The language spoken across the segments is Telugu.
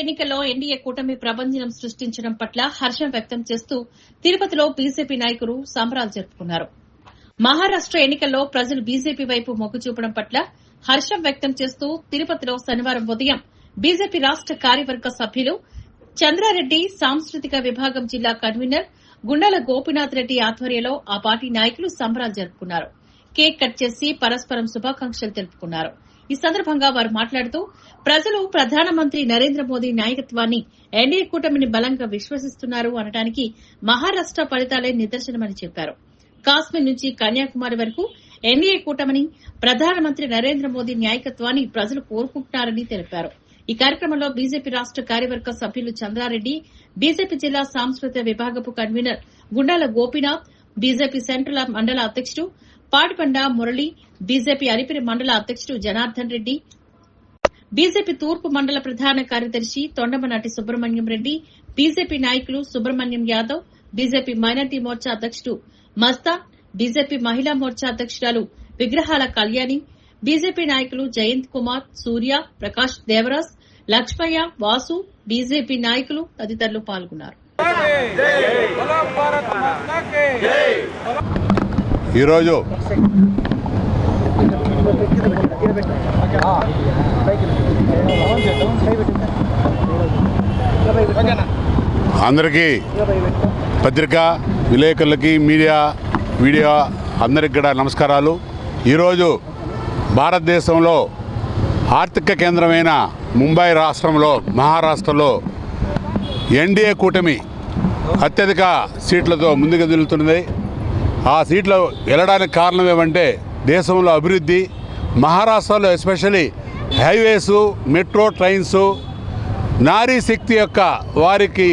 ఎన్నికల్లో ఎన్డీఏ కూటమి ప్రభంజనం సృష్టించడం పట్ల హర్షం వ్యక్తం చేస్తూ తిరుపతిలో బీజేపీ నాయకులు సంబరాలు జరుపుకున్నారు. మహారాష్ట ఎన్నికల్లో ప్రజలు బీజేపీ వైపు మొగ్గు చూపడం పట్ల హర్షం వ్యక్తం చేస్తూ తిరుపతిలో శనివారం ఉదయం బీజేపీ రాష్ట కార్యవర్గ సభ్యులు చంద్రారెడ్డి, సాంస్కృతిక విభాగం జిల్లా కన్వీనర్ గుండాల గోపీనాథ్ రెడ్డి ఆధ్వర్యంలో ఆ పార్టీ నాయకులు సంబరాలు జరుపుకున్నారు. కేక్ కట్ చేసి పరస్పరం శుభాకాంక్షలు తెలుపుకున్నారు. ఈ సందర్భంగా వారు మాట్లాడుతూ ప్రజలు ప్రధానమంత్రి నరేంద్ర మోదీ నాయకత్వాన్ని ఎన్డీఏ కూటమిని బలంగా విశ్వసిస్తున్నారు అనడానికి మహారాష్ట ఫలితాలే నిదర్శనమని చెప్పారు. కాశ్మీర్ నుంచి కన్యాకుమారి వరకు ఎన్డీఏ కూటమిని ప్రధానమంత్రి నరేంద్ర మోదీ నాయకత్వాన్ని ప్రజలు కోరుకుంటున్నారని తెలిపారు. ఈ కార్యక్రమంలో బీజేపీ రాష్ట కార్యవర్గ సభ్యులు చంద్రారెడ్డి, బీజేపీ జిల్లా సాంస్కృతిక విభాగపు convener Gundala Gopinath, BJP central మండల అధ్యకుడు పాటిబండ మురళి, బీజేపీ అలిపిరి మండల అధ్యకుడు జనార్దన్ రెడ్డి, బీజేపీ తూర్పు మండల ప్రధాన కార్యదర్శి తొండమనాటి సుబ్రహ్మణ్యం రెడ్డి, బీజేపీ నాయకులు సుబ్రహ్మణ్యం యాదవ్, బీజేపీ మైనార్టీ మోర్చా అధ్యకుడు మస్తాన్, బీజేపీ మహిళా మోర్చా అధ్యకురాలు విగ్రహాల కళ్యాణి, బీజేపీ నాయకులు జయంత్ కుమార్, సూర్య, ప్రకాష్ దేవరాజ్, లక్ష్మయ్య, వాసు, బీజేపీ నాయకులు తదితరులు పాల్గొన్నారు. ఈరోజు అందరికీ పత్రికా విలేకరులకి వీడియో అందరికి కూడా నమస్కారాలు. ఈరోజు భారతదేశంలో ఆర్థిక కేంద్రమైన ముంబై రాష్ట్రంలో మహారాష్ట్రలో ఎన్డీఏ కూటమి అత్యధిక సీట్లతో ముందుకు వెళ్తున్నది. ఆ సీట్లు వెళ్ళడానికి కారణం ఏమంటే దేశంలో అభివృద్ధి, మహారాష్ట్రలో ఎస్పెషల్లీ హైవేసు, మెట్రో ట్రైన్స్, నారీ శక్తి యొక్క వారికి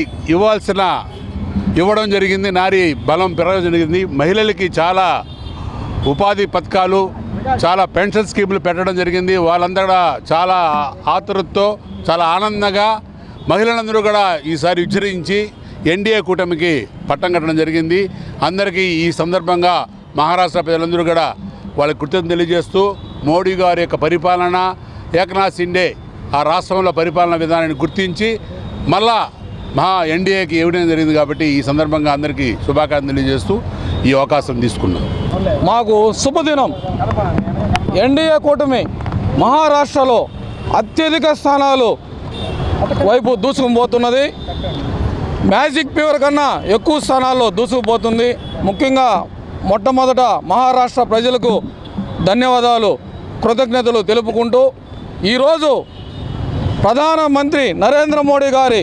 ఇవ్వడం జరిగింది. నారీ బలం పెరగడం జరిగింది. మహిళలకి చాలా ఉపాధి పథకాలు, చాలా పెన్షన్ స్కీములు పెట్టడం జరిగింది. వాళ్ళందరూ చాలా ఆతురతతో చాలా ఆనందంగా మహిళలందరూ కూడా ఈసారి విజృంభించి ఎన్డీఏ కూటమికి పట్టం కట్టడం జరిగింది. అందరికీ ఈ సందర్భంగా మహారాష్ట్ర ప్రజలందరూ కూడా వాళ్ళకి కృతజ్ఞతలు తెలియజేస్తూ మోడీ గారి యొక్క పరిపాలన, ఏకనాథ్ షిండే ఆ రాష్ట్రంలో పరిపాలన విధానాన్ని గుర్తించి మళ్ళా ఎన్డీఏకి ఇవ్వడం జరిగింది. కాబట్టి ఈ సందర్భంగా అందరికీ శుభాకాంక్షలు తెలియజేస్తూ ఈ అవకాశం తీసుకున్నాం. మాకు శుభదినం. ఎన్డీఏ కూటమి మహారాష్ట్రలో అత్యధిక స్థానాలు వైపు దూసుకుపోతున్నది. మ్యాజిక్ ఫీవర్ కన్నా ఎక్కువ స్థానాల్లో దూసుకుపోతుంది. ముఖ్యంగా మొట్టమొదట మహారాష్ట్ర ప్రజలకు ధన్యవాదాలు, కృతజ్ఞతలు తెలుపుకుంటూ ఈరోజు ప్రధానమంత్రి నరేంద్ర మోడీ గారి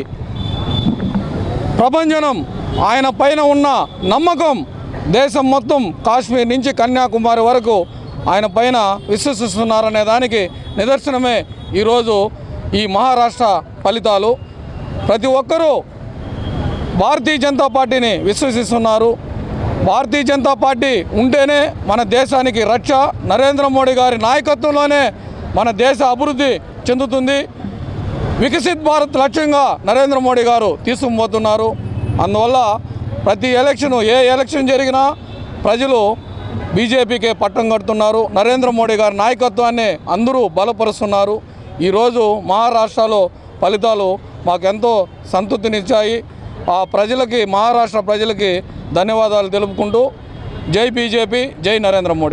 ప్రభంజనం, ఆయన పైన ఉన్న నమ్మకం దేశం మొత్తం కాశ్మీర్ నుంచి కన్యాకుమారి వరకు ఆయన పైన విశ్వసిస్తున్నారనే దానికి నిదర్శనమే ఈరోజు ఈ మహారాష్ట్ర ఫలితాలు. ప్రతి ఒక్కరూ భారతీయ జనతా పార్టీని విశ్వసిస్తున్నారు. భారతీయ జనతా పార్టీ ఉంటేనే మన దేశానికి రక్ష. నరేంద్ర మోడీ గారి నాయకత్వంలోనే మన దేశ అభివృద్ధి చెందుతుంది. వికసిత్ భారత్ లక్ష్యంగా నరేంద్ర మోడీ గారు తీసుకుపోతున్నారు. అందువల్ల ప్రతి ఏ ఎలక్షన్ జరిగినా ప్రజలు బీజేపీకే పట్టం కడుతున్నారు. నరేంద్ర మోడీ గారి నాయకత్వాన్ని అందరూ బలపరుస్తున్నారు. ఈరోజు మహారాష్ట్రలో ఫలితాలు మాకెంతో సంతృప్తినిచ్చాయి. ఆ ప్రజలకి, మహారాష్ట్ర ప్రజలకి ధన్యవాదాలు తెలుపుకుంటూ జై బీజేపీ, జై నరేంద్ర మోడీ.